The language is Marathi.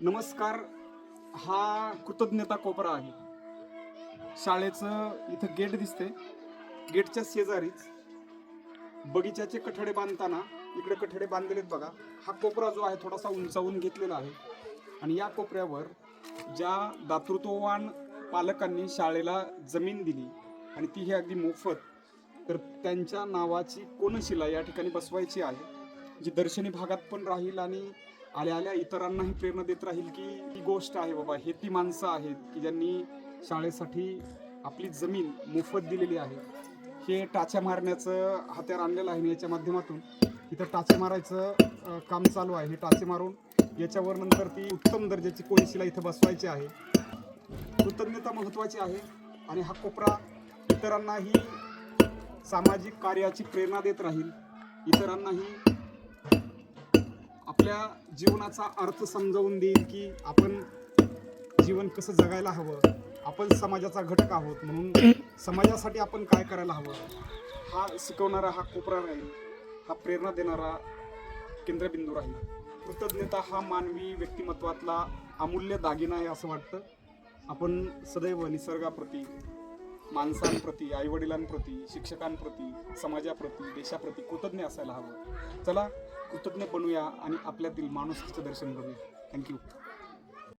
नमस्कार. हा कृतज्ञता कोपरा आहे. शाळेचं इथं गेट दिसते. गेटच्या शेजारीच बगीच्याचे कठडे बांधताना इकडे कठडे बांधलेत बघा. हा कोपरा जो आहे थोडासा उंचावून घेतलेला आहे आणि या कोपऱ्यावर ज्या दातृत्ववान पालकांनी शाळेला जमीन दिली आणि ती ही अगदी मोफत, तर त्यांच्या नावाची कोनशिला या ठिकाणी बसवायची आहे, जी दर्शनी भागात पण राहील आणि आल्या आल्या इतरांनाही प्रेरणा देत राहील की ही गोष्ट आहे बाबा, हे ती माणसं आहेत की ज्यांनी शाळेसाठी आपली जमीन मोफत दिलेली आहे. हे टाच्या मारण्याचं हत्यार आणलेलं आहे. याच्या माध्यमातून इथं टाचे मारायचं काम चालू आहे. हे टाचे मारून याच्यावर नंतर ती उत्तम दर्जाची कोनशिला इथं बसवायची आहे. कृतज्ञता महत्त्वाची आहे आणि हा कोपरा इतरांनाही सामाजिक कार्याची प्रेरणा देत राहील. इतरांनाही आपल्या जीवनाचा अर्थ समजावून देईल की आपण जीवन कसं जगायला हवं, आपण समाजाचा घटक आहोत म्हणून समाजासाठी आपण काय करायला हवं, हा शिकवणारा हा कोपरा राहील. हा प्रेरणा देणारा केंद्रबिंदू राहील. कृतज्ञता हा मानवी व्यक्तिमत्वातला अमूल्य दागिना आहे असं वाटतं. आपण सदैव निसर्गाप्रती, माणसांप्रती, आईवडिलांप्रती, शिक्षकांप्रती, समाजाप्रती, देशाप्रती कृतज्ञ असायला हवं. चला कृतज्ञ बनूया आणि आपल्यातील माणुसकीचं दर्शन करूया. थँक्यू.